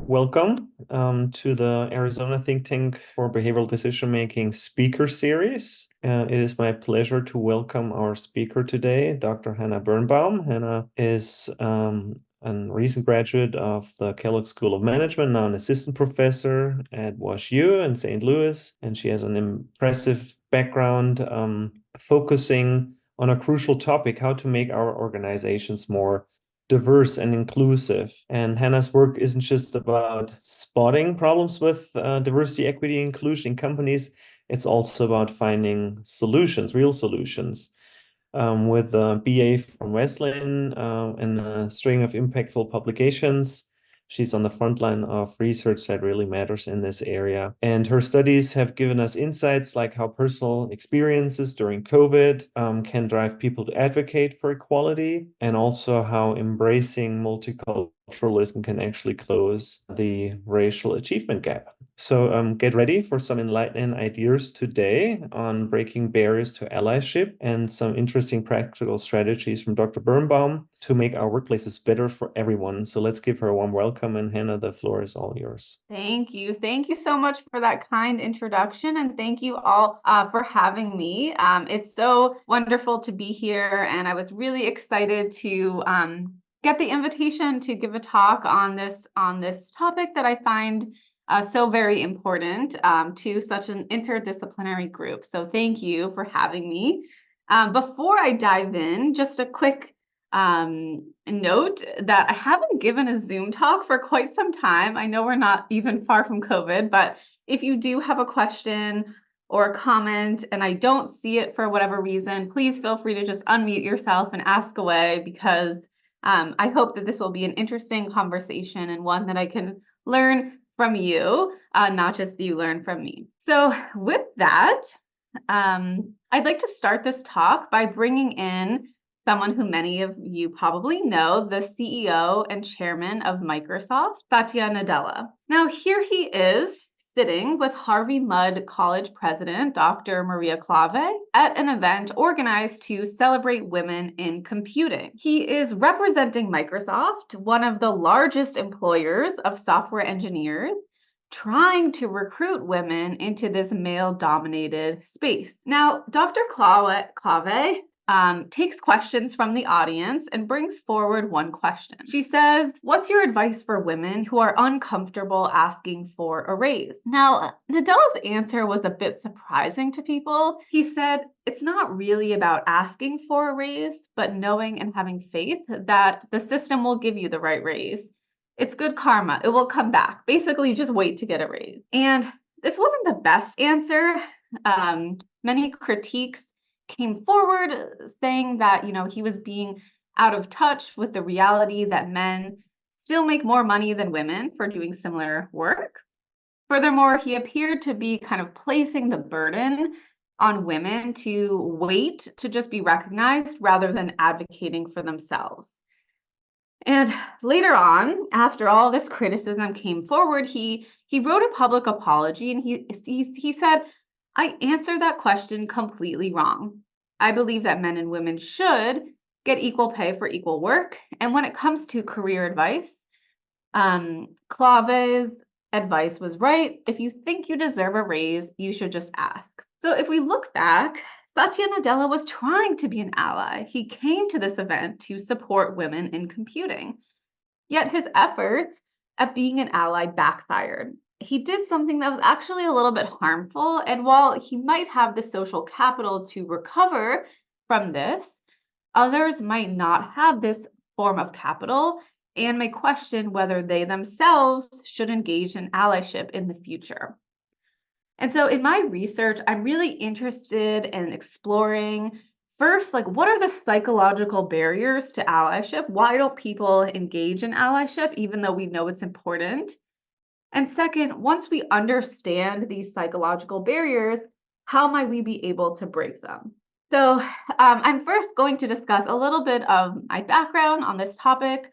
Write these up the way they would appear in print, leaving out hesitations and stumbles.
Welcome to the Arizona Think Tank for Behavioral Decision Making speaker series. It is my pleasure to welcome our speaker today, Dr. Hannah Birnbaum. Hannah is a recent graduate of the Kellogg School of Management, now an assistant professor at WashU in St. Louis, and she has an impressive background focusing on a crucial topic: how to make our organizations more diverse and inclusive. And Hannah's work isn't just about spotting problems with diversity, equity, inclusion in companies. It's also about finding solutions, real solutions. With a BA from Wesleyan and a string of impactful publications, she's on the front line of research that really matters in this area. And her studies have given us insights like how personal experiences during COVID can drive people to advocate for equality, and also how embracing multiculturalism can actually close the racial achievement gap. So get ready for some enlightening ideas today on breaking barriers to allyship and some interesting practical strategies from Dr. Birnbaum to make our workplaces better for everyone. So let's give her a warm welcome. And Hannah, the floor is all yours. Thank you. Thank you so much for that kind introduction. And thank you all for having me. It's so wonderful to be here. And I was really excited to get the invitation to give a talk on this topic that I find so very important to such an interdisciplinary group. So thank you for having me. Before I dive in, just a quick note that I haven't given a Zoom talk for quite some time. I know we're not even far from COVID, but if you do have a question or a comment and I don't see it for whatever reason, please feel free to just unmute yourself and ask away, because I hope that this will be an interesting conversation and one that I can learn from you, not just you learn from me. So with that, I'd like to start this talk by bringing in someone who many of you probably know, the CEO and chairman of Microsoft, Satya Nadella. Now, here he is sitting with Harvey Mudd College president, Dr. Maria Klawe, at an event organized to celebrate women in computing. He is representing Microsoft, one of the largest employers of software engineers, trying to recruit women into this male-dominated space. Now, Dr. Klawe takes questions from the audience and brings forward one question. She says, "What's your advice for women who are uncomfortable asking for a raise?" Now, Nadella's answer was a bit surprising to people. He said, "It's not really about asking for a raise, but knowing and having faith that the system will give you the right raise. It's good karma. It will come back. Basically, just wait to get a raise." And this wasn't the best answer. Many critiques came forward saying that, he was being out of touch with the reality that men still make more money than women for doing similar work. Furthermore, he appeared to be kind of placing the burden on women to wait to just be recognized rather than advocating for themselves. And later on, after all this criticism came forward, he wrote a public apology, and he said, "I answered that question completely wrong. I believe that men and women should get equal pay for equal work. And when it comes to career advice, Klave's advice was right. If you think you deserve a raise, you should just ask." So if we look back, Satya Nadella was trying to be an ally. He came to this event to support women in computing. Yet his efforts at being an ally backfired. He did something that was actually a little bit harmful, and while he might have the social capital to recover from this, others might not have this form of capital and may question whether they themselves should engage in allyship in the future. And so in my research, I'm really interested in exploring first, what are the psychological barriers to allyship? Why don't people engage in allyship, even though we know it's important? And second, once we understand these psychological barriers, how might we be able to break them? So I'm first going to discuss a little bit of my background on this topic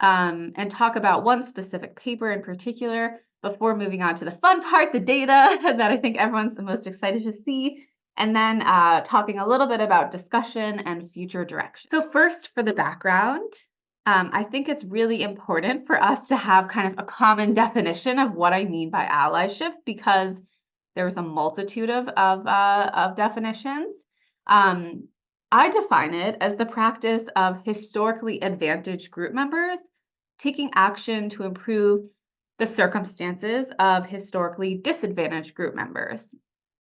and talk about one specific paper in particular before moving on to the fun part, the data that I think everyone's the most excited to see, and then talking a little bit about discussion and future direction. So first, for the background, I think it's really important for us to have kind of a common definition of what I mean by allyship, because there's a multitude of definitions. Um, I define it as the practice of historically advantaged group members taking action to improve the circumstances of historically disadvantaged group members.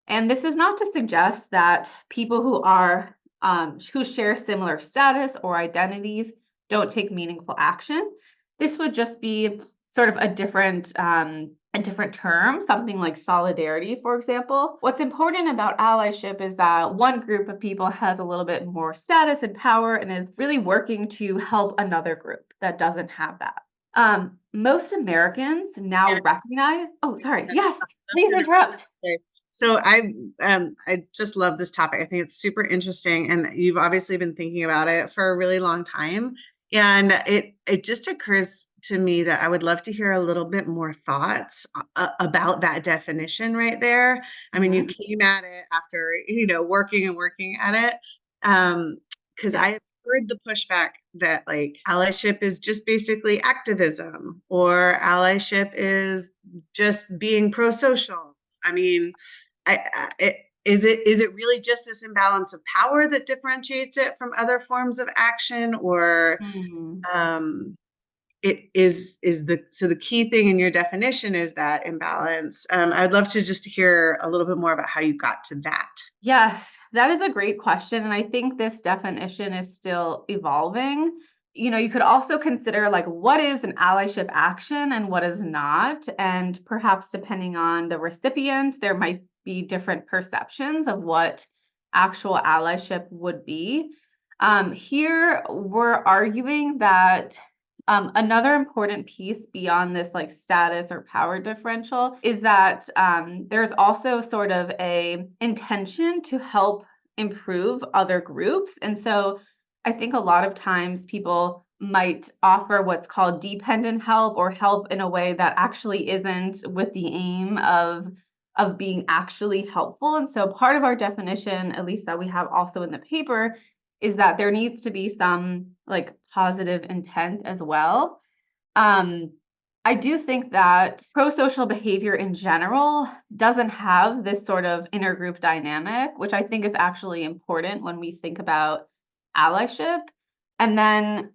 And this is not to suggest that people who share similar status or identities don't take meaningful action. This would just be sort of a different term, something like solidarity, for example. What's important about allyship is that one group of people has a little bit more status and power and is really working to help another group that doesn't have that. Most Americans now recognize. Oh, sorry. Yes, please interrupt. So I just love this topic. I think it's super interesting, and you've obviously been thinking about it for a really long time. And it just occurs to me that I would love to hear a little bit more thoughts about that definition right there. I mean, you came at it after, working and working at it. Because I heard the pushback that like allyship is just basically activism, or allyship is just being pro-social. I mean, is it really just this imbalance of power that differentiates it from other forms of action, or it is the key thing in your definition is that imbalance? I'd love to just hear a little bit more about how you got to that. Yes, that is a great question. And I think this definition is still evolving. You could also consider like what is an allyship action and what is not. And perhaps depending on the recipient, there might be different perceptions of what actual allyship would be. Here, we're arguing that another important piece beyond this like status or power differential is that there's also sort of a intention to help improve other groups. And so I think a lot of times people might offer what's called dependent help, or help in a way that actually isn't with the aim of being actually helpful. And so part of our definition, at least that we have also in the paper, is that there needs to be some like positive intent as well. I do think that pro-social behavior in general doesn't have this sort of intergroup dynamic, which I think is actually important when we think about allyship. And then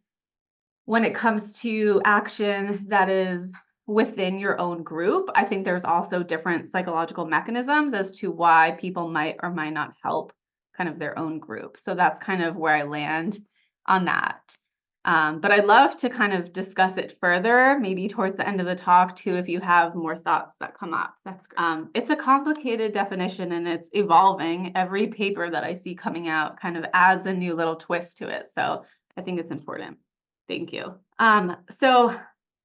when it comes to action that is within your own group, I think there's also different psychological mechanisms as to why people might or might not help kind of their own group. So that's kind of where I land on that. But I'd love to kind of discuss it further, maybe towards the end of the talk too, if you have more thoughts that come up. It's a complicated definition and it's evolving. Every paper that I see coming out kind of adds a new little twist to it. So I think it's important. Thank you. So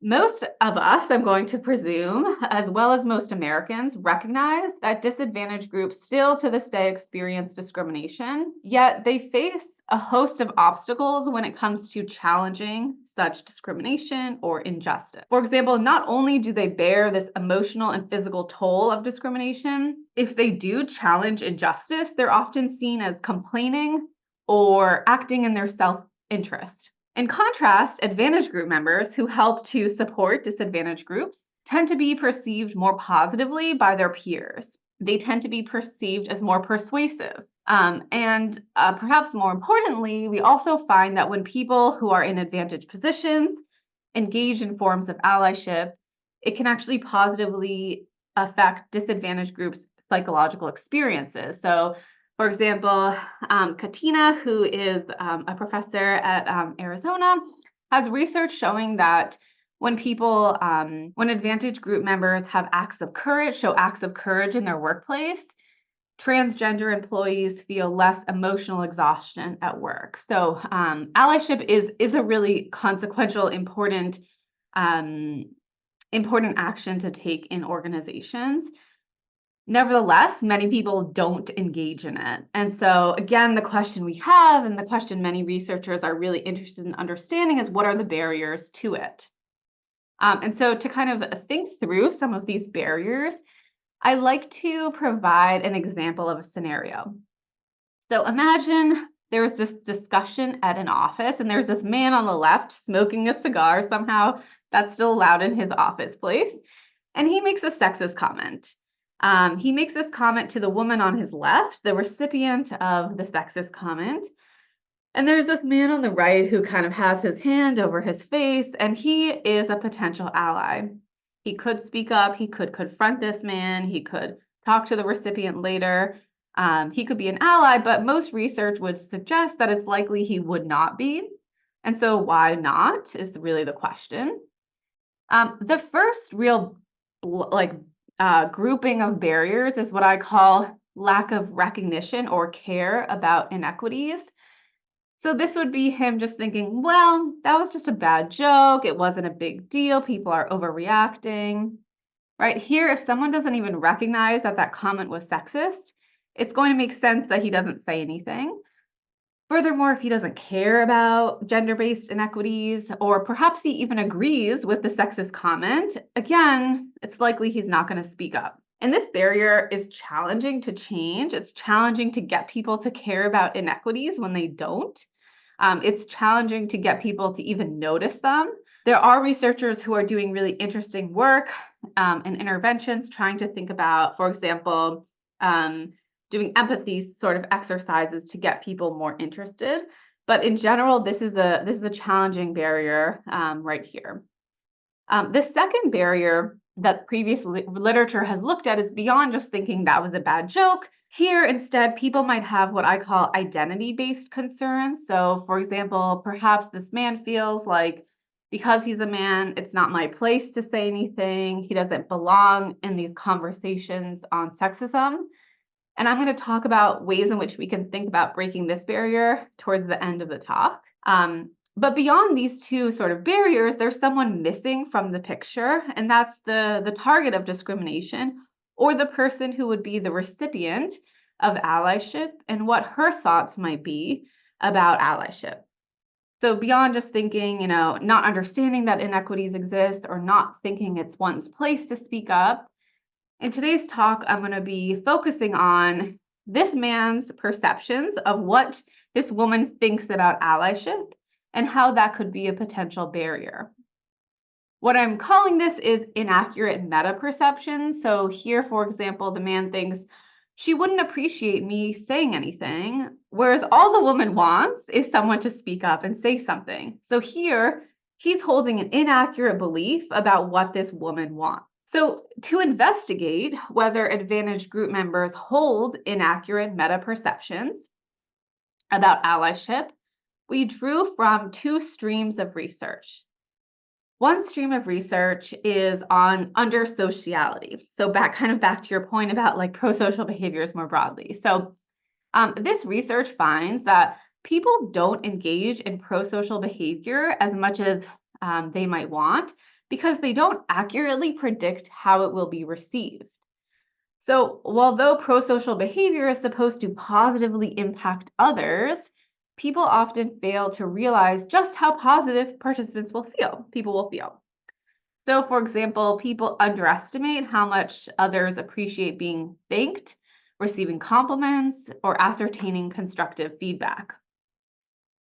most of us, I'm going to presume, as well as most Americans, recognize that disadvantaged groups still to this day experience discrimination, yet they face a host of obstacles when it comes to challenging such discrimination or injustice. For example, not only do they bear this emotional and physical toll of discrimination, if they do challenge injustice, they're often seen as complaining or acting in their self-interest. In contrast, advantaged group members who help to support disadvantaged groups tend to be perceived more positively by their peers. They tend to be perceived as more persuasive. And perhaps more importantly, we also find that when people who are in advantaged positions engage in forms of allyship, it can actually positively affect disadvantaged groups' psychological experiences. So for example, Katina, who is a professor at Arizona, has research showing that when advantaged group members have show acts of courage in their workplace, transgender employees feel less emotional exhaustion at work. So allyship is a really consequential, important action to take in organizations. Nevertheless, many people don't engage in it. And so again, the question we have, and the question many researchers are really interested in understanding, is what are the barriers to it? And so to kind of think through some of these barriers, I like to provide an example of a scenario. So imagine there was this discussion at an office, and there's this man on the left smoking a cigar. Somehow that's still allowed in his office place. And he makes a sexist comment. He makes this comment to the woman on his left, the recipient of the sexist comment. And there's this man on the right who kind of has his hand over his face, and he is a potential ally. He could speak up, he could confront this man, he could talk to the recipient later. He could be an ally, but most research would suggest that it's likely he would not be. And so why not is really the question. The first real grouping of barriers is what I call lack of recognition or care about inequities. So this would be him just thinking, well, that was just a bad joke. It wasn't a big deal. People are overreacting. Right here, if someone doesn't even recognize that that comment was sexist, it's going to make sense that he doesn't say anything. Furthermore, if he doesn't care about gender-based inequities, or perhaps he even agrees with the sexist comment, again, it's likely he's not going to speak up. And this barrier is challenging to change. It's challenging to get people to care about inequities when they don't. It's challenging to get people to even notice them. There are researchers who are doing really interesting work and interventions trying to think about, for example, doing empathy sort of exercises to get people more interested. But in general, this is a challenging barrier right here. The second barrier that previous literature has looked at is beyond just thinking that was a bad joke. Here, instead, people might have what I call identity-based concerns. So, for example, perhaps this man feels like because he's a man, it's not my place to say anything. He doesn't belong in these conversations on sexism. And I'm going to talk about ways in which we can think about breaking this barrier towards the end of the talk. But beyond these two sort of barriers, there's someone missing from the picture, and that's the target of discrimination, or the person who would be the recipient of allyship and what her thoughts might be about allyship. So beyond just thinking, not understanding that inequities exist or not thinking it's one's place to speak up, in today's talk, I'm going to be focusing on this man's perceptions of what this woman thinks about allyship and how that could be a potential barrier. What I'm calling this is inaccurate meta-perceptions. So here, for example, the man thinks she wouldn't appreciate me saying anything, whereas all the woman wants is someone to speak up and say something. So here, he's holding an inaccurate belief about what this woman wants. So to investigate whether advantaged group members hold inaccurate meta-perceptions about allyship, we drew from two streams of research. One stream of research is on under-sociality. So back to your point about like pro-social behaviors more broadly. So this research finds that people don't engage in pro-social behavior as much as they might want, because they don't accurately predict how it will be received. So, although pro-social behavior is supposed to positively impact others, people often fail to realize just how positive participants people will feel. So, for example, people underestimate how much others appreciate being thanked, receiving compliments, or ascertaining constructive feedback.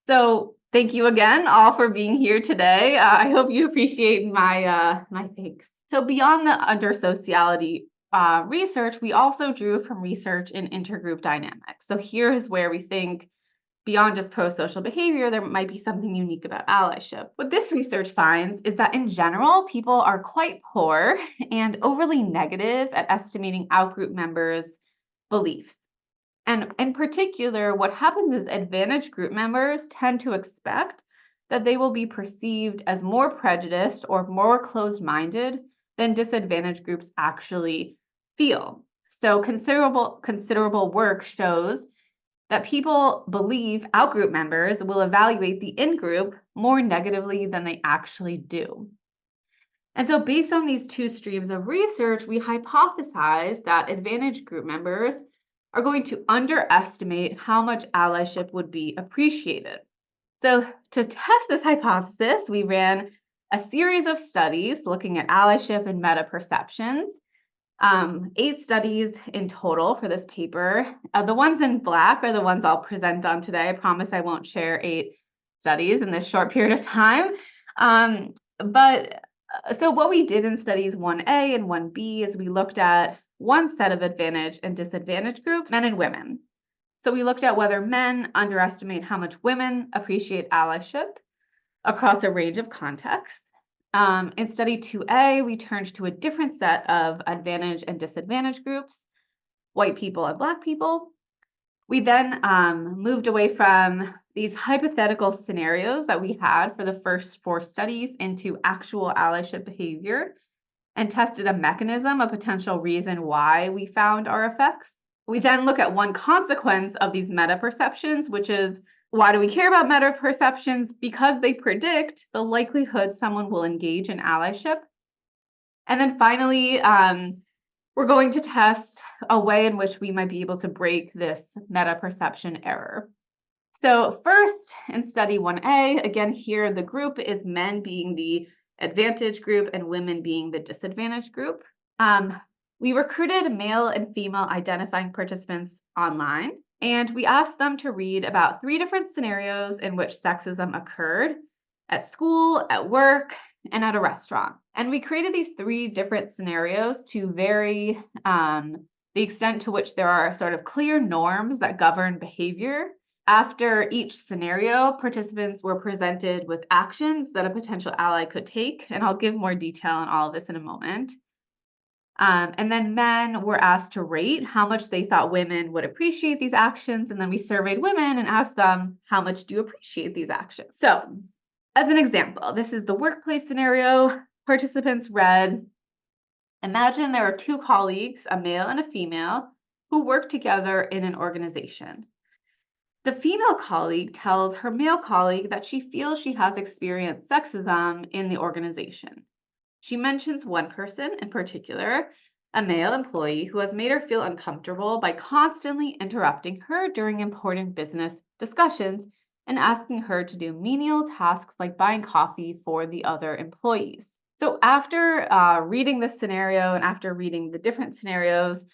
So thank you again all for being here today. I hope you appreciate my thanks. So beyond the under-sociality research, we also drew from research in intergroup dynamics. So here is where we think beyond just pro-social behavior, there might be something unique about allyship. What this research finds is that in general, people are quite poor and overly negative at estimating outgroup members' beliefs. And in particular, what happens is advantaged group members tend to expect that they will be perceived as more prejudiced or more closed-minded than disadvantaged groups actually feel. So considerable work shows that people believe outgroup members will evaluate the in-group more negatively than they actually do. And so based on these two streams of research, we hypothesized that advantaged group members are going to underestimate how much allyship would be appreciated. So to test this hypothesis, we ran a series of studies looking at allyship and meta-perceptions. 8 studies in total for this paper. The ones in black are the ones I'll present on today. I promise I won't share 8 studies in this short period of time. So what we did in studies 1A and 1B is we looked at one set of advantage and disadvantage groups, men and women. So we looked at whether men underestimate how much women appreciate allyship across a range of contexts. In study 2A, we turned to a different set of advantage and disadvantage groups, white people and Black people. We then moved away from these hypothetical scenarios that we had for the first 4 studies into actual allyship behavior and tested a mechanism, a potential reason why we found our effects. We then look at one consequence of these meta-perceptions, which is, why do we care about meta-perceptions? Because they predict the likelihood someone will engage in allyship. And then finally, we're going to test a way in which we might be able to break this meta-perception error. So first, in study 1A, again here the group is men being the advantage group and women being the disadvantage group. We recruited male and female identifying participants online, and we asked them to read about 3 different scenarios in which sexism occurred at school, at work, and at a restaurant. And we created these 3 different scenarios to vary the extent to which there are sort of clear norms that govern behavior. After each scenario, participants were presented with actions that a potential ally could take, and I'll give more detail on all of this in a moment. And then men were asked to rate how much they thought women would appreciate these actions, and then we surveyed women and asked them, how much do you appreciate these actions? So, as an example, this is the workplace scenario. Participants read, imagine there are 2 colleagues, a male and a female, who work together in an organization. The female colleague tells her male colleague that she feels she has experienced sexism in the organization. She mentions one person in particular, a male employee, who has made her feel uncomfortable by constantly interrupting her during important business discussions and asking her to do menial tasks like buying coffee for the other employees. So after reading this scenario and after reading the different scenarios,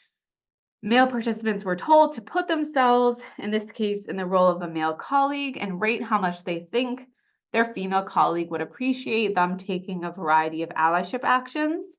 male participants were told to put themselves, in this case, in the role of a male colleague and rate how much they think their female colleague would appreciate them taking a variety of allyship actions.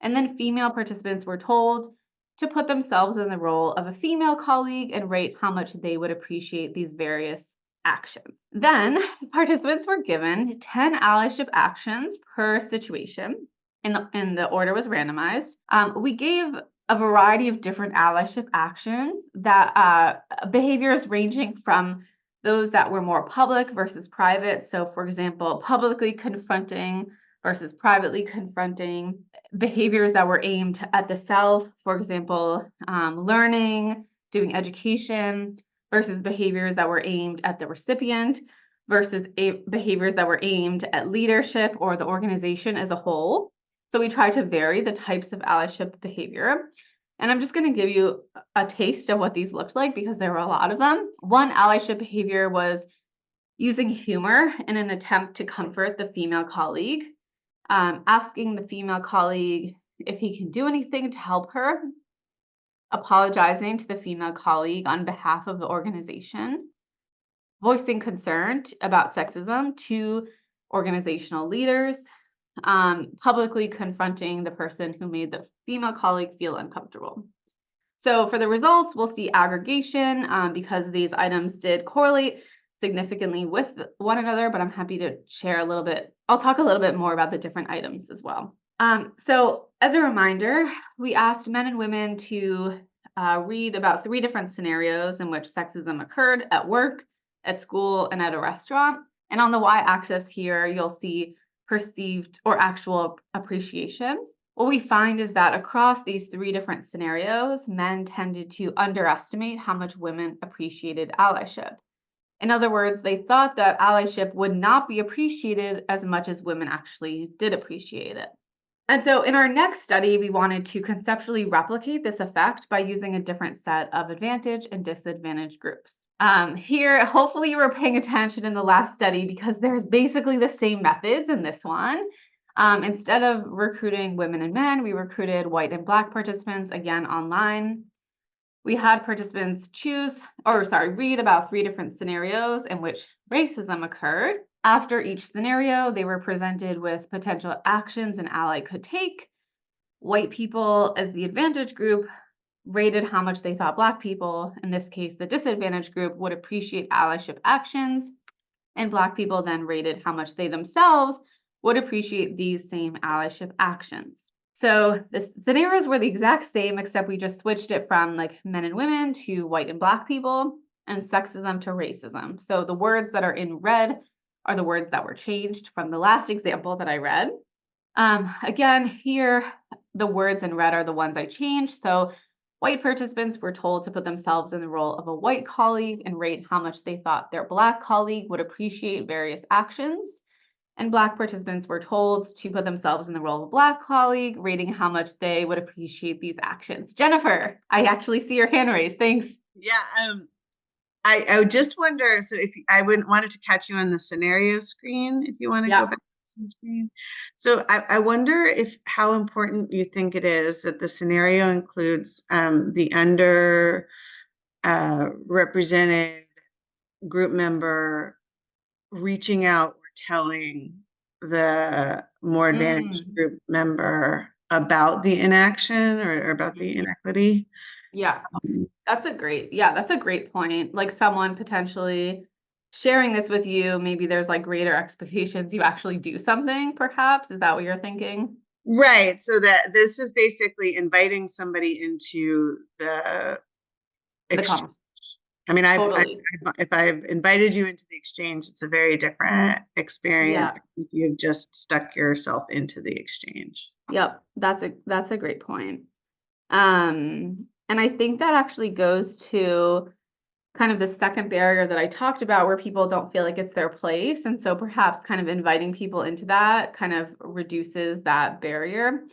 And then female participants were told to put themselves in the role of a female colleague and rate how much they would appreciate these various actions. Then participants were given 10 allyship actions per situation, and the order was randomized. We gave a variety of different allyship actions that behaviors ranging from those that were more public versus private. So for example, publicly confronting versus privately confronting, behaviors that were aimed at the self, for example, learning, doing education, versus behaviors that were aimed at the recipient, versus behaviors that were aimed at leadership or the organization as a whole. So we try to vary the types of allyship behavior. And I'm just going to give you a taste of what these looked like because there were a lot of them. One allyship behavior was using humor in an attempt to comfort the female colleague, asking the female colleague if he can do anything to help her, apologizing to the female colleague on behalf of the organization, voicing concern about sexism to organizational leaders, publicly confronting the person who made the female colleague feel uncomfortable. So for the results, we'll see aggregation because these items did correlate significantly with one another, but I'm happy to share a little bit. I'll talk a little bit more about the different items as well. So as a reminder, we asked men and women to read about 3 different scenarios in which sexism occurred at work, at school, and at a restaurant. And on the y-axis here, you'll see perceived or actual appreciation. What we find is that across these 3 different scenarios, men tended to underestimate how much women appreciated allyship. In other words, they thought that allyship would not be appreciated as much as women actually did appreciate it. And so in our next study, we wanted to conceptually replicate this effect by using a different set of advantage and disadvantage groups. Here, hopefully you were paying attention in the last study because there's basically the same methods in this one. Instead of recruiting women and men, we recruited white and Black participants, again, online. We had participants read about 3 different scenarios in which racism occurred. After each scenario, they were presented with potential actions an ally could take. White people, as the advantaged group, rated how much they thought Black people, in this case, the disadvantaged group, would appreciate allyship actions. And Black people then rated how much they themselves would appreciate these same allyship actions. So the scenarios were the exact same, except we just switched it from like men and women to white and Black people, and sexism to racism. So the words that are in red are the words that were changed from the last example that I read. Again, here, the words in red are the ones I changed. So white participants were told to put themselves in the role of a white colleague and rate how much they thought their Black colleague would appreciate various actions. And Black participants were told to put themselves in the role of a Black colleague, rating how much they would appreciate these actions. Jennifer, I actually see your hand raised. Thanks. Yeah. I would just wonder, so if I wouldn't wanted to catch you on the scenario screen, if you want to go back to this one screen. So I wonder if how important you think it is that the scenario includes the under represented group member reaching out or telling the more advantaged group member about the inaction or about the inequity. Yeah, that's a great point. Like someone potentially sharing this with you, maybe there's like greater expectations you actually do something, perhaps. Is that what you're thinking? Right. So that this is basically inviting somebody into the exchange. I mean, Totally. if I've invited you into the exchange, it's a very different experience if you've just stuck yourself into the exchange. Yep, that's a great point. And I think that actually goes to kind of the second barrier that I talked about, where people don't feel like it's their place. And so perhaps kind of inviting people into that kind of reduces that barrier.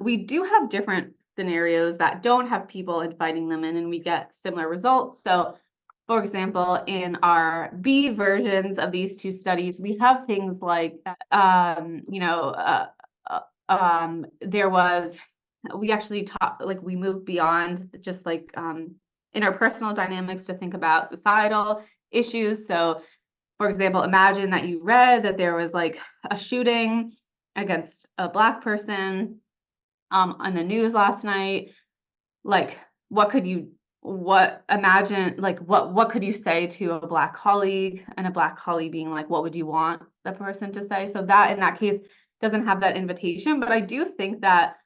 We do have different scenarios that don't have people inviting them in, and we get similar results. So for example, in our B versions of these 2 studies, we have things like, we actually we moved beyond just like interpersonal dynamics to think about societal issues. So for example, imagine that you read that there was like a shooting against a Black person on the news last night. Like, what could you say to a Black colleague, and a Black colleague being like, what would you want the person to say? So that in that case doesn't have that invitation. But I do think that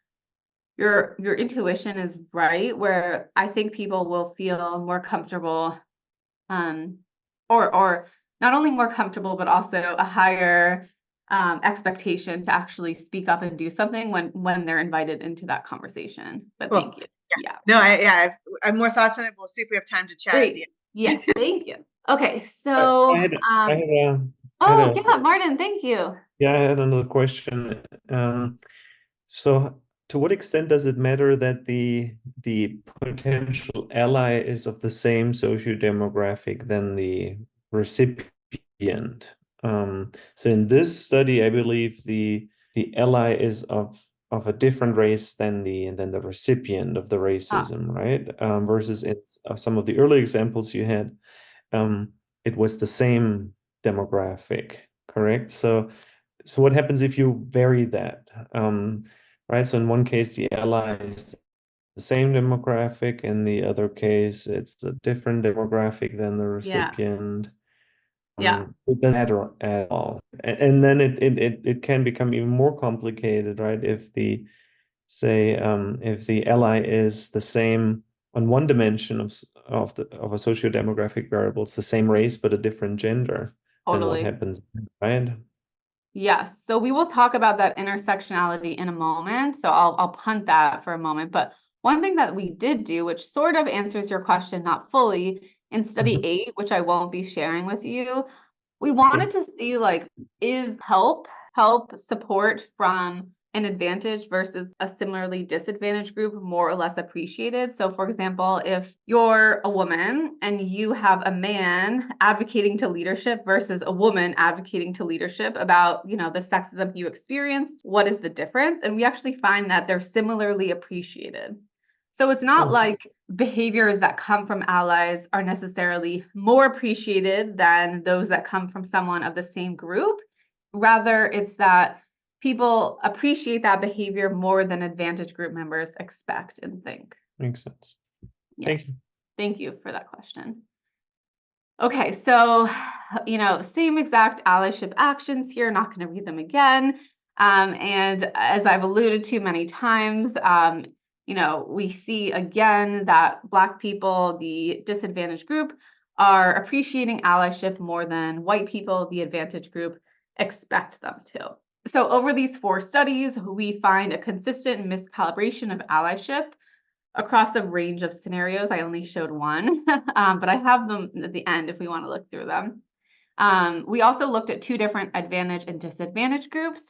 your intuition is right, where I think people will feel more comfortable, or not only more comfortable, but also a higher expectation to actually speak up and do something when they're invited into that conversation. But Cool. Thank you. Yeah. No, I have more thoughts on it. We'll see if we have time to chat at the end. Yes, thank you. Okay, so yeah, Martin, thank you. Yeah, I had another question. So to what extent does it matter that the potential ally is of the same socio-demographic than the recipient? So in this study, I believe the ally is of a different race than the recipient of the racism, right? Versus it's some of the early examples you had, it was the same demographic, correct? So what happens if you vary that? Right. So in one case, the ally is the same demographic. In the other case, it's a different demographic than the recipient. Yeah. It doesn't matter at all. And then it can become even more complicated, right? If the ally is the same on one dimension of a socio-demographic variable, it's the same race but a different gender. Then what happens, right? Yes. So we will talk about that intersectionality in a moment. So I'll punt that for a moment. But one thing that we did do, which sort of answers your question, not fully, in study 8, which I won't be sharing with you, we wanted to see like, is help support from an advantage versus a similarly disadvantaged group more or less appreciated. So for example, if you're a woman and you have a man advocating to leadership versus a woman advocating to leadership about, the sexism you experienced, what is the difference? And we actually find that they're similarly appreciated. So it's not like behaviors that come from allies are necessarily more appreciated than those that come from someone of the same group. Rather, it's that people appreciate that behavior more than advantage group members expect and think. Makes sense. Yeah. Thank you. Thank you for that question. Okay, so, same exact allyship actions here, not going to read them again. And as I've alluded to many times, we see again that Black people, the disadvantaged group, are appreciating allyship more than white people, the advantaged group, expect them to. So over these 4 studies, we find a consistent miscalibration of allyship across a range of scenarios. I only showed one, but I have them at the end if we want to look through them. We also looked at 2 different advantage and disadvantage groups,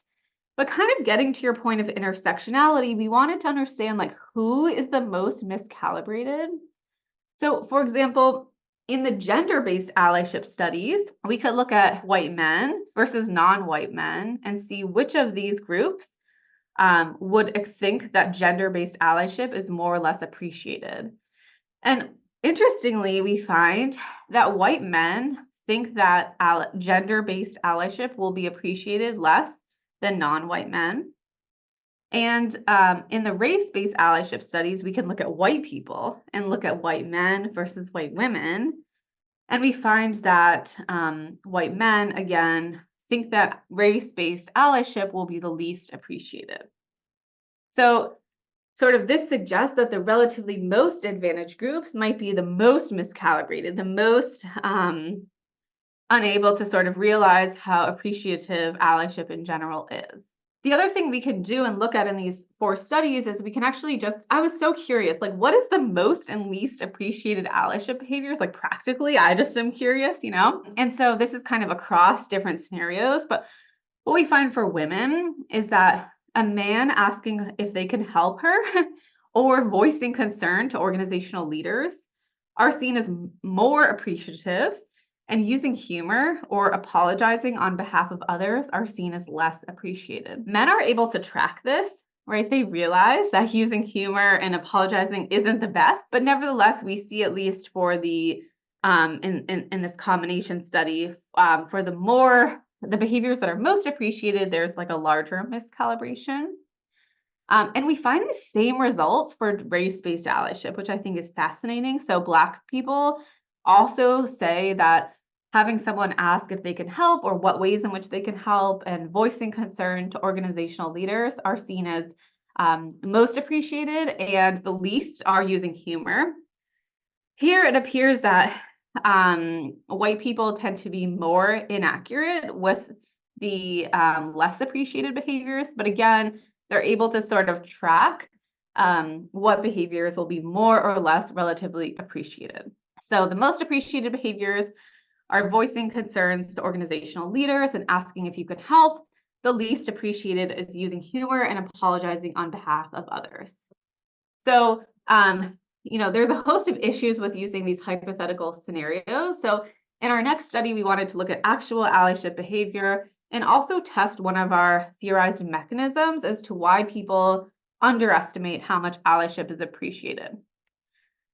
but kind of getting to your point of intersectionality, we wanted to understand who is the most miscalibrated. So for example, in the gender-based allyship studies, we could look at white men versus non-white men and see which of these groups would think that gender-based allyship is more or less appreciated. And interestingly, we find that white men think that gender-based allyship will be appreciated less than non-white men. And in the race-based allyship studies, we can look at white people and look at white men versus white women. And we find that white men, again, think that race-based allyship will be the least appreciated. So sort of this suggests that the relatively most advantaged groups might be the most miscalibrated, the most unable to sort of realize how appreciative allyship in general is. The other thing we can do and look at in these 4 studies is we can actually I was so curious, what is the most and least appreciated allyship behaviors? Practically, I just am curious, And so this is kind of across different scenarios, but what we find for women is that a man asking if they can help her or voicing concern to organizational leaders are seen as more appreciative, and using humor or apologizing on behalf of others are seen as less appreciated. Men are able to track this, right? They realize that using humor and apologizing isn't the best, but nevertheless, we see at least for the in this combination study, for the behaviors that are most appreciated, there's a larger miscalibration. And we find the same results for race-based allyship, which I think is fascinating. So Black people also say that having someone ask if they can help or what ways in which they can help and voicing concern to organizational leaders are seen as most appreciated, and the least are using humor. Here it appears that white people tend to be more inaccurate with the less appreciated behaviors, but again, they're able to sort of track what behaviors will be more or less relatively appreciated. So the most appreciated behaviors are voicing concerns to organizational leaders and asking if you could help. The least appreciated is using humor and apologizing on behalf of others. So there's a host of issues with using these hypothetical scenarios. So in our next study, we wanted to look at actual allyship behavior and also test one of our theorized mechanisms as to why people underestimate how much allyship is appreciated.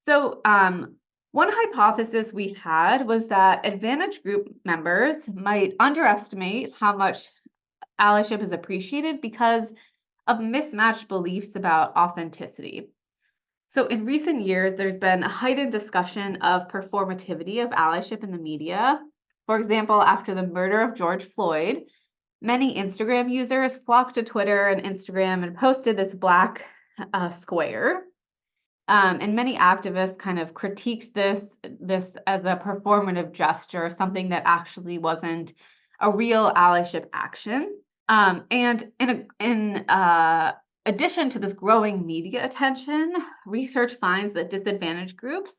So one hypothesis we had was that advantage group members might underestimate how much allyship is appreciated because of mismatched beliefs about authenticity. So in recent years, there's been a heightened discussion of performativity of allyship in the media. For example, after the murder of George Floyd, many Instagram users flocked to Twitter and Instagram and posted this black square. And many activists kind of critiqued this as a performative gesture, something that actually wasn't a real allyship action. And in addition to this growing media attention, research finds that disadvantaged groups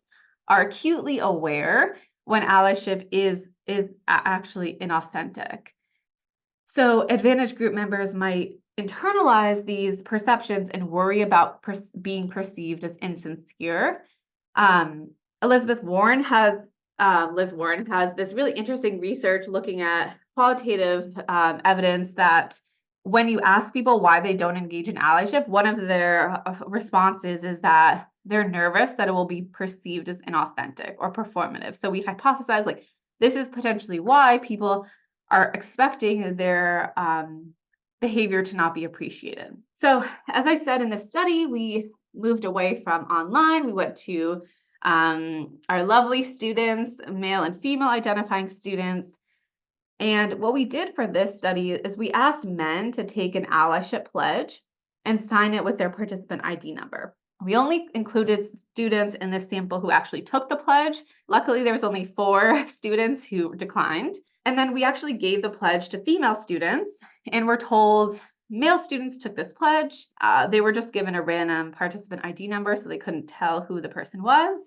are acutely aware when allyship is actually inauthentic. So advantage group members might internalize these perceptions and worry about being perceived as insincere. Liz Warren has this really interesting research looking at qualitative evidence that when you ask people why they don't engage in allyship, one of their responses is that they're nervous that it will be perceived as inauthentic or performative. So we hypothesize like this is potentially why people are expecting their behavior to not be appreciated. So as I said in this study, we moved away from online. We went to our lovely students, male and female identifying students. And what we did for this study is we asked men to take an allyship pledge and sign it with their participant ID number. We only included students in this sample who actually took the pledge. Luckily, there was only 4 students who declined. And then we actually gave the pledge to female students, and we're told male students took this pledge. They were just given a random participant ID number, so they couldn't tell who the person was.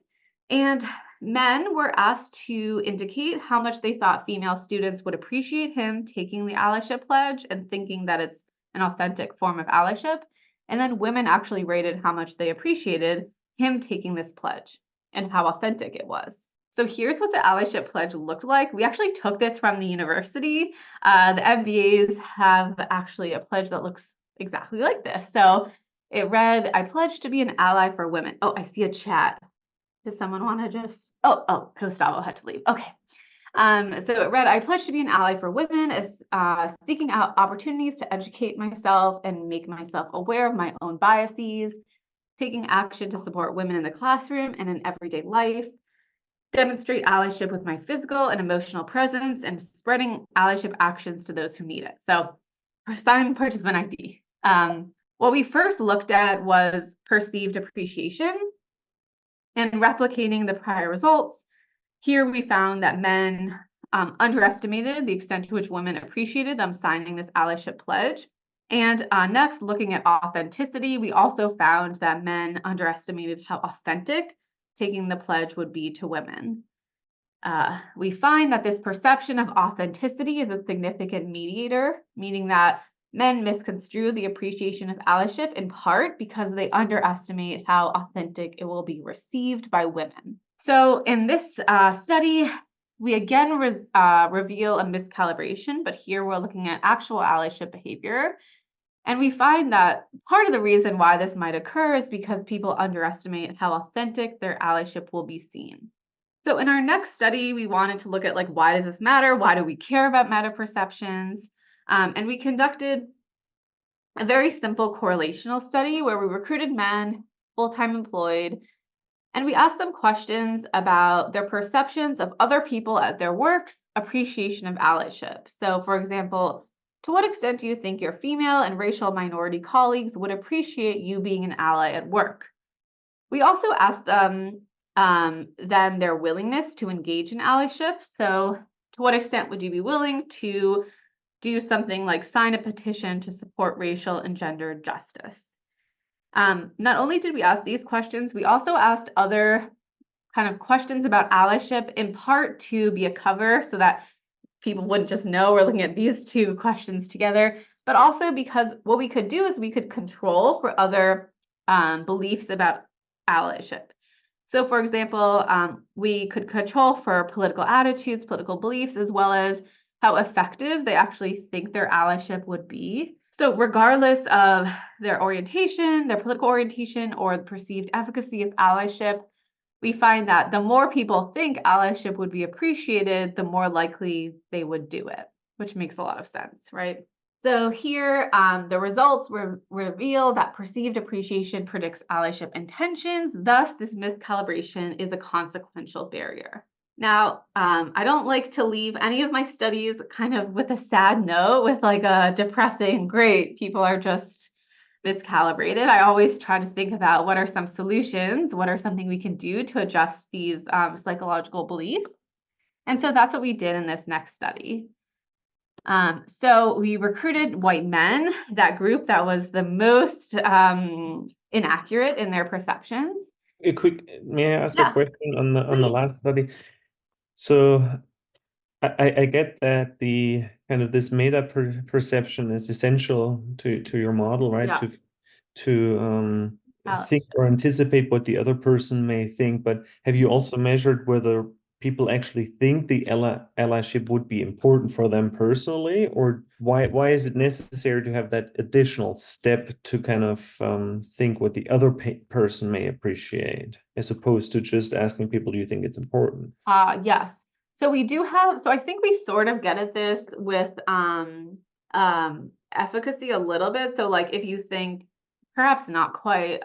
And men were asked to indicate how much they thought female students would appreciate him taking the allyship pledge and thinking that it's an authentic form of allyship. And then women actually rated how much they appreciated him taking this pledge and how authentic it was. So here's what the allyship pledge looked like. We actually took this from the university. The MBAs have actually a pledge that looks exactly like this. So it read, I pledge to be an ally for women. Oh, I see a chat. Does someone want to just, Gustavo had to leave. Okay. So it read, I pledge to be an ally for women, as seeking out opportunities to educate myself and make myself aware of my own biases, taking action to support women in the classroom and in everyday life, demonstrate allyship with my physical and emotional presence, and spreading allyship actions to those who need it. So sign participant ID. What we first looked at was perceived appreciation and replicating the prior results. Here we found that men underestimated the extent to which women appreciated them signing this allyship pledge. And next, looking at authenticity, we also found that men underestimated how authentic taking the pledge would be to women. We find that this perception of authenticity is a significant mediator, meaning that men misconstrue the appreciation of allyship in part because they underestimate how authentic it will be received by women. So in this study, we again reveal a miscalibration, but here we're looking at actual allyship behavior. And we find that part of the reason why this might occur is because people underestimate how authentic their allyship will be seen. So in our next study, we wanted to look at like, why does this matter? Why do we care about meta perceptions? And we conducted a very simple correlational study where we recruited men, full-time employed, and we asked them questions about their perceptions of other people at their work's appreciation of allyship. So for example, to what extent do you think your female and racial minority colleagues would appreciate you being an ally at work? We also asked them then their willingness to engage in allyship. So to what extent would you be willing to do something like sign a petition to support racial and gender justice? Not only did we ask these questions, we also asked other kind of questions about allyship, in part to be a cover so that people wouldn't just know we're looking at these 2 questions together, but also because what we could do is we could control for other beliefs about allyship. So for example, we could control for political attitudes, political beliefs, as well as how effective they actually think their allyship would be. So regardless of their orientation, their political orientation, or the perceived efficacy of allyship, we find that the more people think allyship would be appreciated, the more likely they would do it, which makes a lot of sense, right? So here, the results reveal that perceived appreciation predicts allyship intentions. Thus, this miscalibration is a consequential barrier. Now, I don't like to leave any of my studies kind of with a sad note, with like a depressing, great, people are just miscalibrated. I always try to think about what are some solutions, what are something we can do to adjust these psychological beliefs. And so that's what we did in this next study. So we recruited white men, that group that was the most inaccurate in their perceptions. May I ask a question on the last study? So I get that the kind of this made up perception is essential to your model, right? Yeah. To think Allyship. or anticipate what the other person may think. But have you also measured whether people actually think the allyship would be important for them personally, or why is it necessary to have that additional step to kind of think what the other person may appreciate, as opposed to just asking people, do you think it's important? Yes. So we do have, so I think we sort of get at this with efficacy a little bit. So like if you think, perhaps not quite,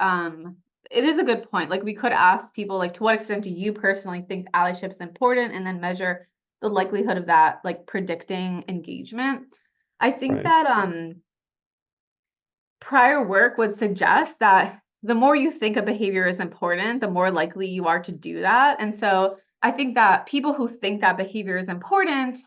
it is a good point. Like we could ask people, like, to what extent do you personally think allyship is important, and then measure the likelihood of that, like predicting engagement. I think Right. that prior work would suggest that the more you think a behavior is important, the more likely you are to do that. And so I think that people who think that behavior is important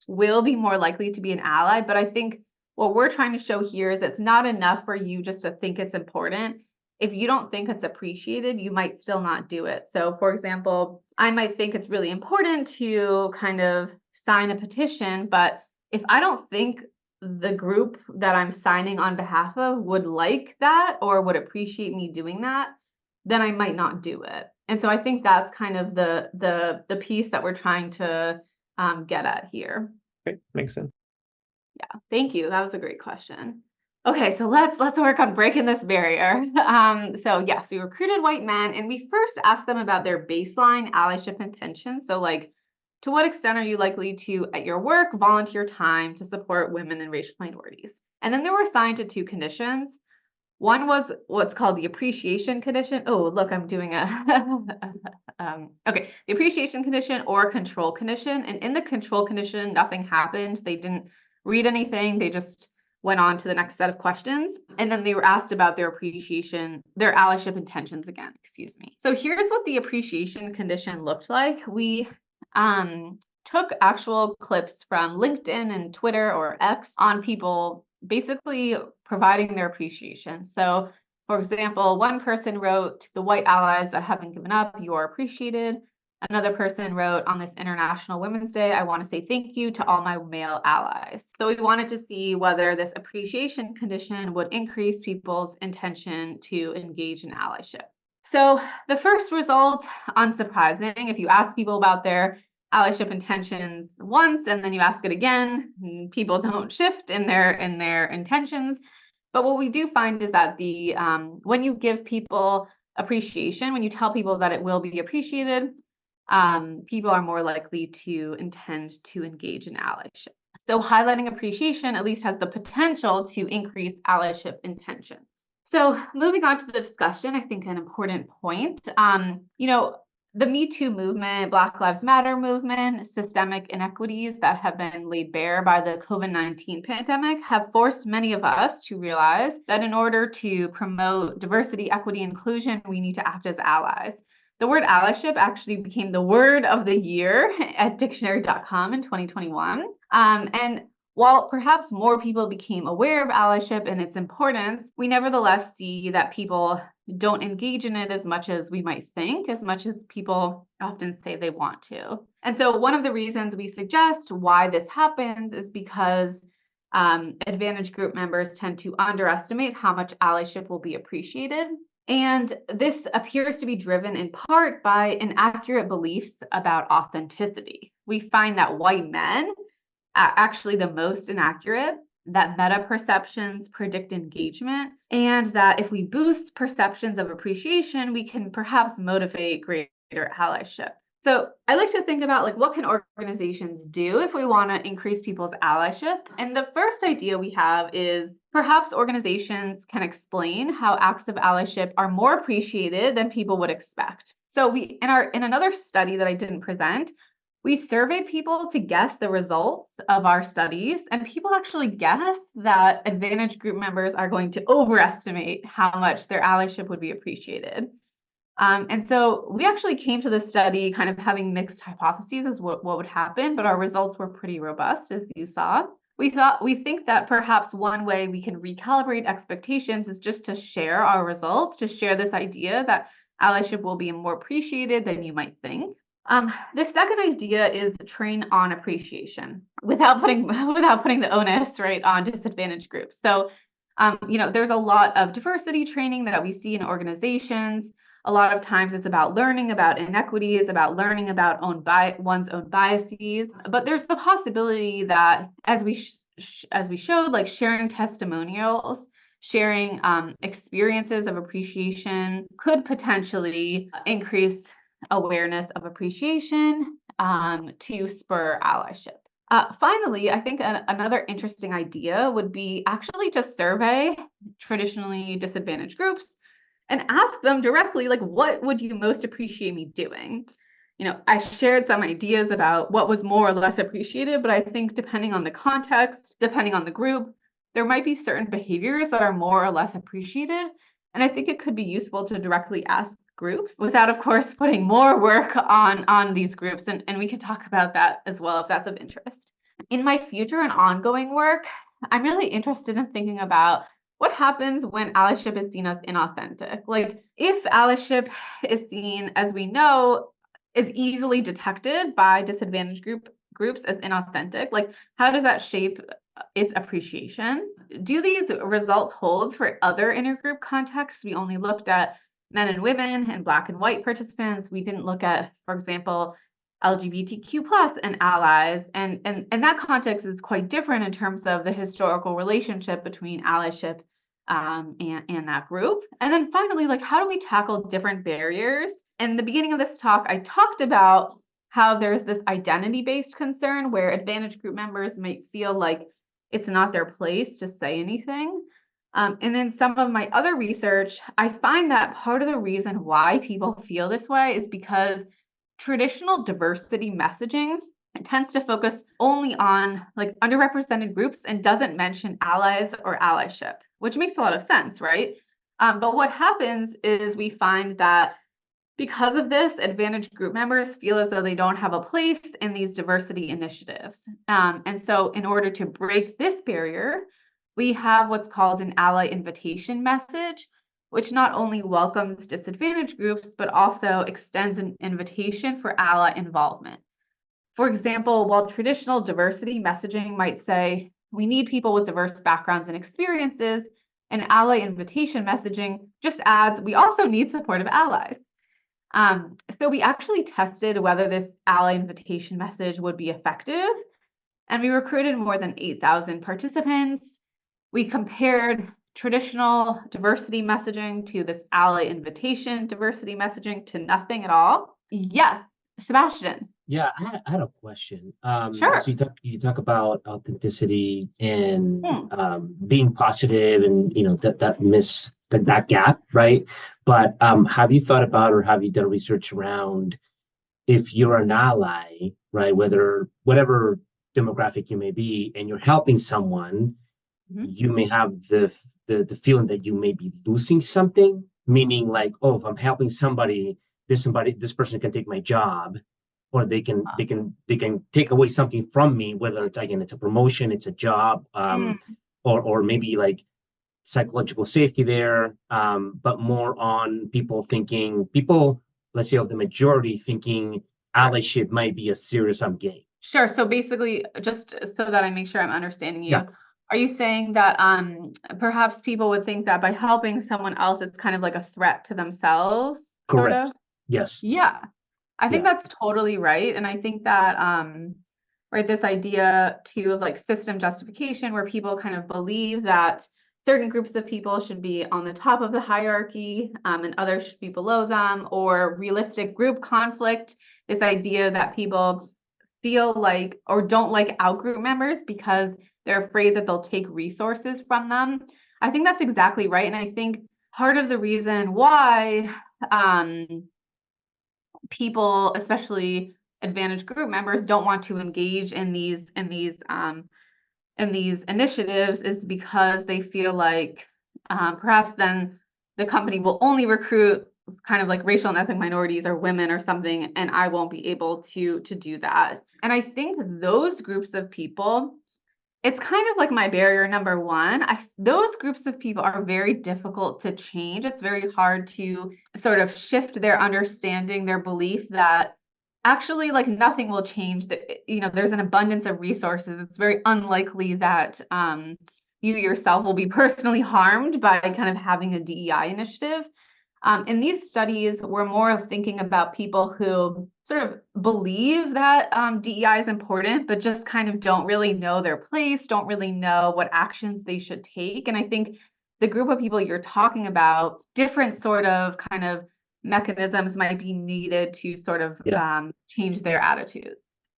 will be more likely to be an ally. But I think what we're trying to show here is it's not enough for you just to think it's important. If you don't think it's appreciated, you might still not do it. So, for example, I might think it's really important to kind of sign a petition, but if I don't think the group that I'm signing on behalf of would like that or would appreciate me doing that, then I might not do it. And so I think that's kind of the piece that we're trying to get at here. Okay, makes sense. Yeah, thank you. That was a great question. Okay, so let's work on breaking this barrier. So yes, we recruited white men, and we first asked them about their baseline allyship intention. So like, to what extent are you likely to, at your work, volunteer time to support women and racial minorities? And then they were assigned to two conditions. One was what's called the appreciation condition. Oh, look, I'm doing a okay, the appreciation condition or control condition. And in the control condition, nothing happened. They didn't read anything. They just went on to the next set of questions. And then they were asked about their appreciation, their allyship intentions again, excuse me. So here's what the appreciation condition looked like. We took actual clips from LinkedIn and Twitter or X on people basically providing their appreciation. So, for example, one person wrote, "The white allies that haven't given up, you are appreciated." Another person wrote, "On this International Women's Day, I want to say thank you to all my male allies." So we wanted to see whether this appreciation condition would increase people's intention to engage in allyship. So the first result, unsurprising, if you ask people about their allyship intentions once and then you ask it again, people don't shift in their intentions. But what we do find is that the when you give people appreciation, when you tell people that it will be appreciated, people are more likely to intend to engage in allyship. So highlighting appreciation at least has the potential to increase allyship intentions. So moving on to the discussion, I think an important point, the Me Too movement, Black Lives Matter movement, systemic inequities that have been laid bare by the COVID-19 pandemic have forced many of us to realize that in order to promote diversity, equity, inclusion, we need to act as allies. The word allyship actually became the word of the year at dictionary.com in 2021. And while perhaps more people became aware of allyship and its importance, we nevertheless see that people don't engage in it as much as we might think, as much as people often say they want to. And so one of the reasons we suggest why this happens is because advantage group members tend to underestimate how much allyship will be appreciated. And this appears to be driven in part by inaccurate beliefs about authenticity. We find that white men are actually the most inaccurate, that meta perceptions predict engagement, and that if we boost perceptions of appreciation, we can perhaps motivate greater allyship. So I like to think about, like, what can organizations do if we want to increase people's allyship? And the first idea we have is perhaps organizations can explain how acts of allyship are more appreciated than people would expect. So we in another study that I didn't present, we surveyed people to guess the results of our studies, and people actually guessed that advantage group members are going to overestimate how much their allyship would be appreciated. And so we actually came to this study kind of having mixed hypotheses as what would happen, but our results were pretty robust, as you saw. We think that perhaps one way we can recalibrate expectations is just to share our results, to share this idea that allyship will be more appreciated than you might think. The second idea is train on appreciation without putting the onus right on disadvantaged groups. So, there's a lot of diversity training that we see in organizations. A lot of times it's about learning about inequities, about learning about one's own biases. But there's the possibility that, as we showed, like sharing testimonials, sharing experiences of appreciation could potentially increase awareness of appreciation to spur allyship. Finally, I think another interesting idea would be actually to survey traditionally disadvantaged groups and ask them directly, like, what would you most appreciate me doing? I shared some ideas about what was more or less appreciated, but I think depending on the context, depending on the group, there might be certain behaviors that are more or less appreciated. And I think it could be useful to directly ask groups without, of course, putting more work on these groups. And we could talk about that as well if that's of interest. In my future and ongoing work, I'm really interested in thinking about what happens when allyship is seen as inauthentic. Like, if allyship is seen, as we know, is easily detected by disadvantaged groups as inauthentic, like, how does that shape its appreciation? Do these results hold for other intergroup contexts? We only looked at men and women and Black and white participants. We didn't look at, for example, LGBTQ plus and allies. And that context is quite different in terms of the historical relationship between allyship and that group. And then finally, like, how do we tackle different barriers? In the beginning of this talk, I talked about how there's this identity-based concern where advantaged group members might feel like it's not their place to say anything. And in some of my other research, I find that part of the reason why people feel this way is because traditional diversity messaging tends to focus only on like underrepresented groups and doesn't mention allies or allyship, which makes a lot of sense, right? But what happens is we find that because of this, advantaged group members feel as though they don't have a place in these diversity initiatives. And so in order to break this barrier, we have what's called an ally invitation message, which not only welcomes disadvantaged groups, but also extends an invitation for ally involvement. For example, while traditional diversity messaging might say, we need people with diverse backgrounds and experiences, an ally invitation messaging just adds, we also need supportive allies. So we actually tested whether this ally invitation message would be effective, and we recruited more than 8,000 participants. We compared traditional diversity messaging to this ally invitation diversity messaging to nothing at all. Yes, Sebastian. Yeah, I had a question. Sure. So you talk about authenticity and being positive, and that gap, right? But have you thought about, or have you done research around, if you're an ally, right, whatever demographic you may be, and you're helping someone, you may have the feeling that you may be losing something, meaning like, oh, if I'm helping somebody, this person can take my job, or they can take away something from me, whether it's, again, it's a promotion, it's a job, or maybe like psychological safety there, but more on people, let's say of the majority, thinking allyship might be a serious sum game. Sure. So basically, just so that I make sure I'm understanding you, Yeah. Are you saying that perhaps people would think that by helping someone else, it's kind of like a threat to themselves? Sort Correct. of? Yes. Yeah. I think Yeah. that's totally right. And I think that, right, this idea too of like system justification, where people kind of believe that certain groups of people should be on the top of the hierarchy and others should be below them, or realistic group conflict, this idea that people feel like or don't like outgroup members because they're afraid that they'll take resources from them. I think that's exactly right. And I think part of the reason why people, especially advantaged group members, don't want to engage in these initiatives is because they feel like perhaps then the company will only recruit kind of like racial and ethnic minorities or women or something, and I won't be able to do that. And I think those groups of people, it's kind of like my barrier number one. Those groups of people are very difficult to change. It's very hard to sort of shift their understanding, their belief that actually, like, nothing will change. There's an abundance of resources. It's very unlikely that you yourself will be personally harmed by kind of having a DEI initiative. In these studies, we're more thinking about people who sort of believe that DEI is important, but just kind of don't really know their place, don't really know what actions they should take. And I think the group of people you're talking about, different sort of kind of mechanisms might be needed to sort of change their attitude.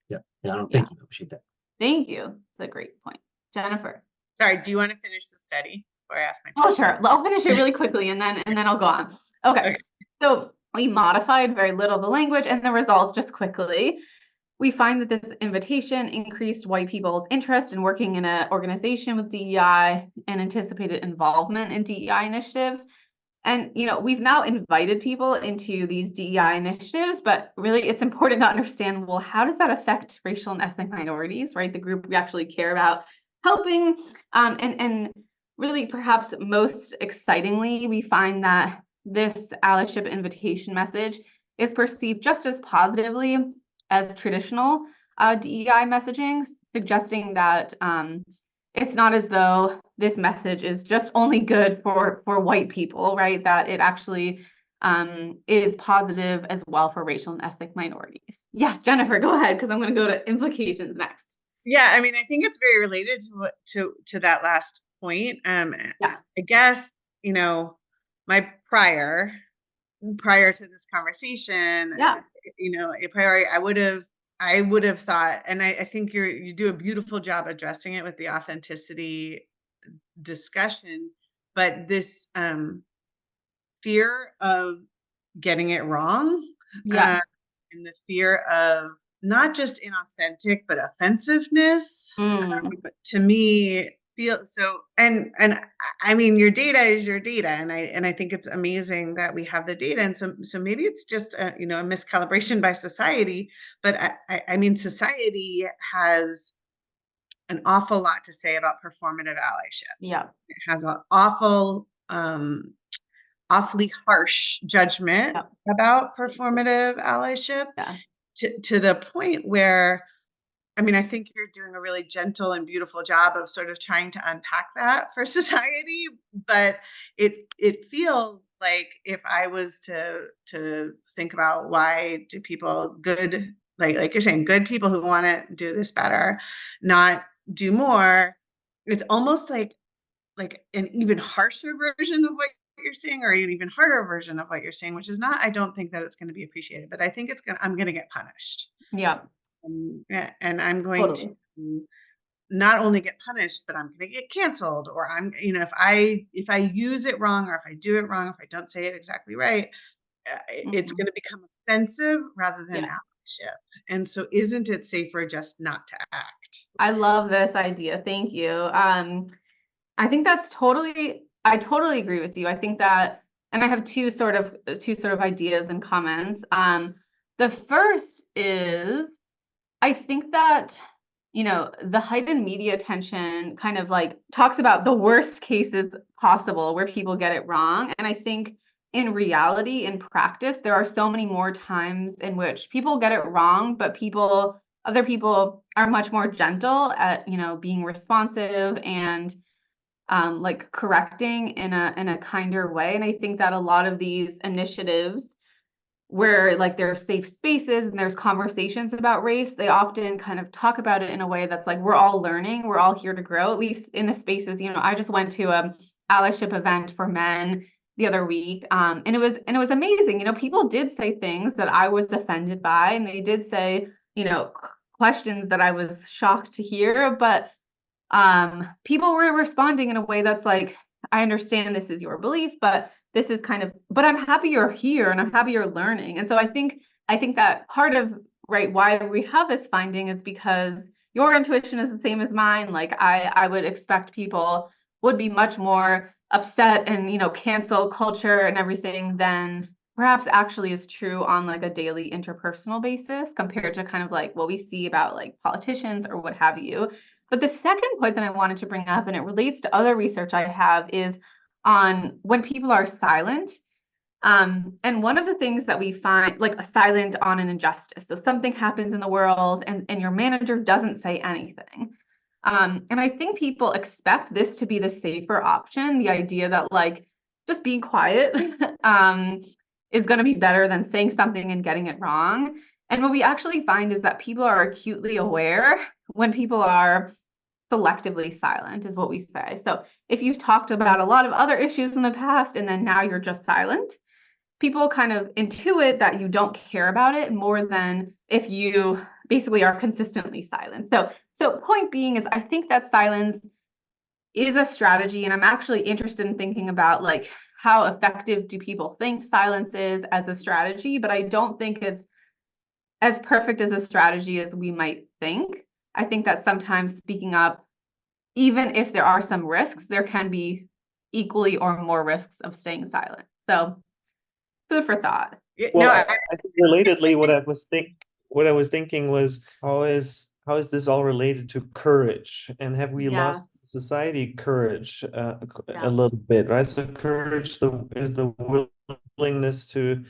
Yeah. Thank you. Appreciate that. Thank you. It's a great point. Jennifer. Sorry, do you want to finish the study before I ask my Oh, question? sure. I'll finish it really quickly and then I'll go on. Okay. So we modified very little of the language and the results just quickly. We find that this invitation increased white people's interest in working in an organization with DEI and anticipated involvement in DEI initiatives. And, we've now invited people into these DEI initiatives, but really it's important to understand, well, how does that affect racial and ethnic minorities, right? The group we actually care about helping. And really, perhaps most excitingly, we find that this allyship invitation message is perceived just as positively as traditional DEI messaging, suggesting that it's not as though this message is just only good for white people, right? That it actually is positive as well for racial and ethnic minorities. Yes, Jennifer, go ahead, because I'm going to go to implications next. Yeah, I mean, I think it's very related to that last point. I guess, my prior to this conversation, a priori, I would have thought, and I think you do a beautiful job addressing it with the authenticity discussion, but this fear of getting it wrong, and the fear of not just inauthentic but offensiveness, to me feel so. And I mean, your data is your data, and I think it's amazing that we have the data, and so maybe it's just a miscalibration by society, but I mean, society has an awful lot to say about performative allyship. Yeah, it has an awfully harsh judgment about performative allyship, to the point where, I mean, I think you're doing a really gentle and beautiful job of sort of trying to unpack that for society, but it feels like, if I was to think about, why do people good, like you're saying, good people who want to do this better, not do more, it's almost like an even harsher version of what you're saying, or an even harder version of what you're saying, which is not, I don't think that it's going to be appreciated, but I think I'm going to get punished. Yeah. And I'm going to not only get punished, but I'm going to get canceled, or I'm, if I use it wrong, or if I do it wrong, if I don't say it exactly right, it's going to become offensive rather than allyship. And so isn't it safer just not to act? I love this idea. Thank you. I think I totally agree with you. I think that, and I have two sort of ideas and comments. The first is, I think that, the heightened media attention kind of like talks about the worst cases possible where people get it wrong. And I think in reality, in practice, there are so many more times in which people get it wrong, but other people are much more gentle at, being responsive and like correcting in a kinder way. And I think that a lot of these initiatives where like there are safe spaces and there's conversations about race, they often kind of talk about it in a way that's like, we're all learning, we're all here to grow, at least in the spaces. I just went to a allyship event for men the other week, and it was amazing. People did say things that I was offended by, and they did say, questions that I was shocked to hear, but people were responding in a way that's like, I understand this is your belief, but this is but I'm happy you're here and I'm happy you're learning. And so I think that part of why we have this finding is because your intuition is the same as mine. Like I would expect people would be much more upset and, cancel culture and everything than perhaps actually is true on like a daily interpersonal basis, compared to kind of like what we see about like politicians or what have you. But the second point that I wanted to bring up, and it relates to other research I have, is on when people are silent. And one of the things that we find, like, a silent on an injustice. So something happens in the world and your manager doesn't say anything. And I think people expect this to be the safer option, the idea that, like, just being quiet is going to be better than saying something and getting it wrong. And what we actually find is that people are acutely aware when people are selectively silent, is what we say. So if you've talked about a lot of other issues in the past and then now you're just silent, people kind of intuit that you don't care about it more than if you basically are consistently silent. So point being is, I think that silence is a strategy, and I'm actually interested in thinking about, like, how effective do people think silence is as a strategy, but I don't think it's as perfect as a strategy as we might think. I think that sometimes speaking up, even if there are some risks, there can be equally or more risks of staying silent. So food for thought. Well, I think relatedly, what I was thinking was, how is this all related to courage? And have we lost society courage a little bit, right? So courage is the willingness to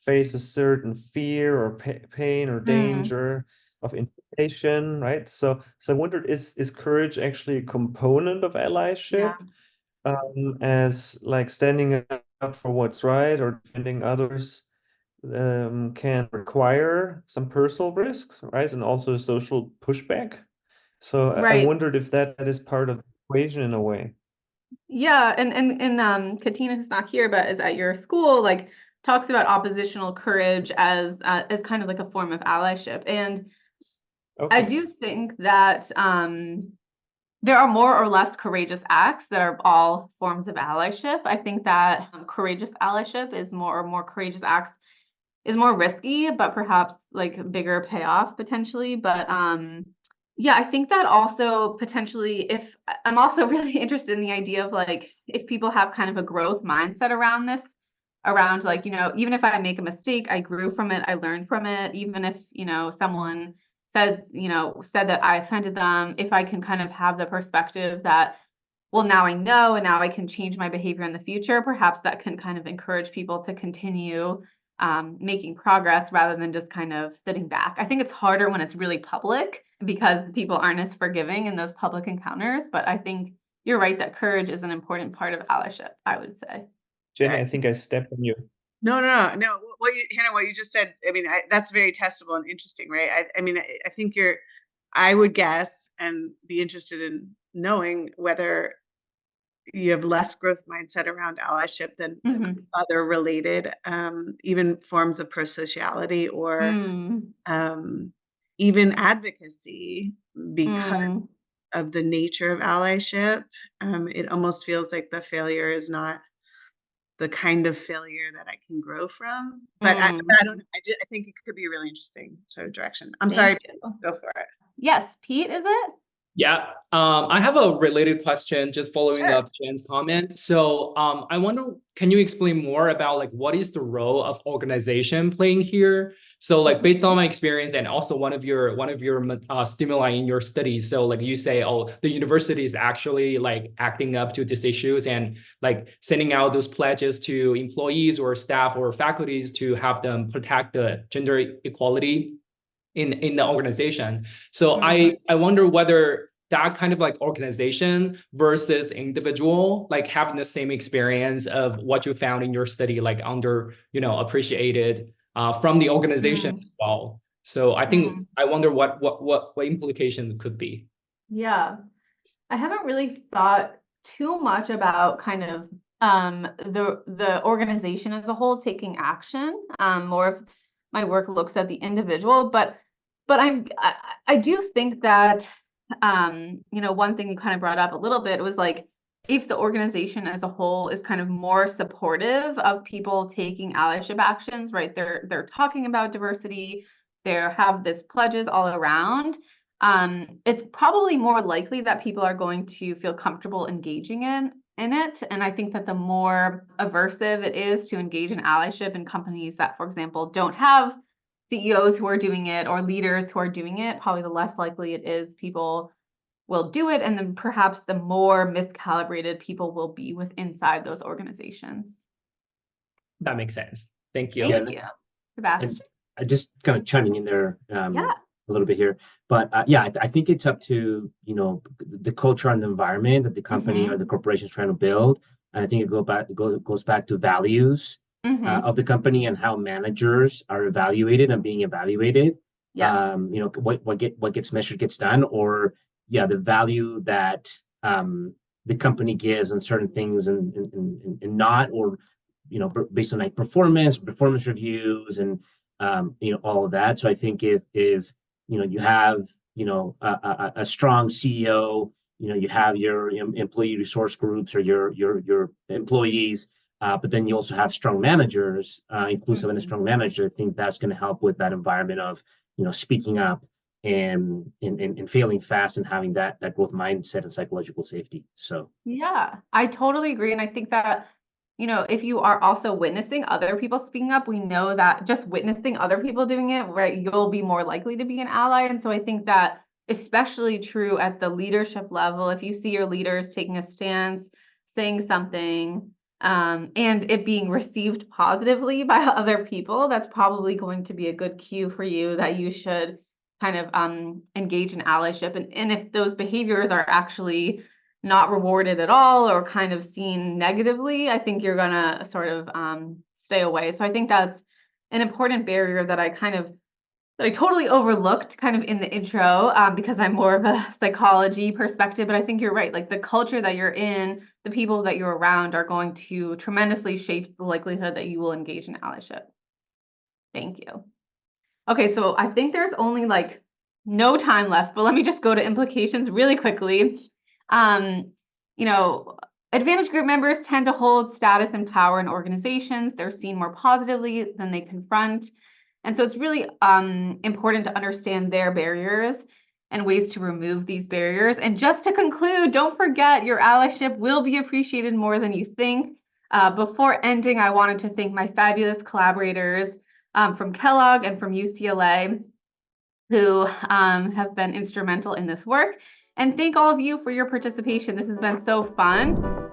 face a certain fear or pain or danger of intimidation, right? So I wondered, is courage actually a component of allyship? As like standing up for what's right or defending others can require some personal risks, right? And also social pushback. So I Right. wondered if that is part of the equation in a way. Yeah, and Katina, who's not here, but is at your school, like, talks about oppositional courage as kind of like a form of allyship. And I do think that there are more or less courageous acts that are all forms of allyship. I think that courageous allyship is more courageous acts is more risky, but perhaps like bigger payoff potentially. But yeah, I think that also potentially, if I'm also really interested in the idea of, like, if people have kind of a growth mindset around this, around, like, even if I make a mistake, I grew from it, I learned from it, even if, someone said that I offended them, if I can kind of have the perspective that, well, now I know, and now I can change my behavior in the future, perhaps that can kind of encourage people to continue making progress rather than just kind of sitting back. I think it's harder when it's really public because people aren't as forgiving in those public encounters. But I think you're right that courage is an important part of allyship, I would say. Jenny, I think I stepped on you. No. Hannah, what you just said, I mean, that's very testable and interesting, right? I mean, I think I would guess and be interested in knowing whether you have less growth mindset around allyship than other related, even forms of prosociality or even advocacy, because of the nature of allyship. It almost feels like the failure is not the kind of failure that I can grow from. But I don't know. I think it could be a really interesting sort of direction. I'm sorry. Go for it. Yes, Pete, is it? Yeah, I have a related question just following up Jen's comment. So I wonder, can you explain more about, like, what is the role of organization playing here? So, like, based on my experience and also one of your stimuli in your studies. So, like, you say, oh, the university is actually, like, acting up to these issues and, like, sending out those pledges to employees or staff or faculties to have them protect the gender equality in the organization. So I wonder whether that kind of, like, organization versus individual, like, having the same experience of what you found in your study, like, appreciated from the organization as well. So I think I wonder what implication could be. Yeah, I haven't really thought too much about kind of the organization as a whole taking action. More of my work looks at the individual, but I do think that one thing you kind of brought up a little bit was, like, if the organization as a whole is kind of more supportive of people taking allyship actions, right? They're talking about diversity, they have this pledges all around. It's probably more likely that people are going to feel comfortable engaging in it. And I think that the more aversive it is to engage in allyship in companies that, for example, don't have CEOs who are doing it or leaders who are doing it, probably the less likely it is people will do it. And then perhaps the more miscalibrated people will be inside those organizations. That makes sense. Thank you. Thank you, Sebastian. And I just kind of chiming in there Yeah. a little bit here, but yeah, I think it's up to the culture and the environment that the company or the corporation is trying to build, and I think it goes back to values of the company and how managers are evaluated and being evaluated. Yes. What gets measured gets done, or the value that the company gives on certain things and not, or based on like performance reviews and all of that. So I think if you have a strong CEO, you have your employee resource groups or your employees, but then you also have strong managers, inclusive and a strong manager. I think that's going to help with that environment of speaking up and failing fast and having that growth mindset and psychological safety. So yeah, I totally agree. And I think that, if you are also witnessing other people speaking up, we know that just witnessing other people doing it, right, you'll be more likely to be an ally. And so I think that especially true at the leadership level, if you see your leaders taking a stance, saying something, and it being received positively by other people, that's probably going to be a good cue for you that you should kind of engage in allyship. And if those behaviors are actually not rewarded at all or kind of seen negatively, I think you're gonna sort of stay away. So I think that's an important barrier that I totally overlooked kind of in the intro because I'm more of a psychology perspective. But I think you're right. Like the culture that you're in, the people that you're around are going to tremendously shape the likelihood that you will engage in allyship. Thank you. Okay, so I think there's only like no time left, but let me just go to implications really quickly. Advantage group members tend to hold status and power in organizations. They're seen more positively than they confront. And so it's really important to understand their barriers and ways to remove these barriers. And just to conclude, don't forget your allyship will be appreciated more than you think. Before ending, I wanted to thank my fabulous collaborators from Kellogg and from UCLA who have been instrumental in this work. And thank all of you for your participation. This has been so fun.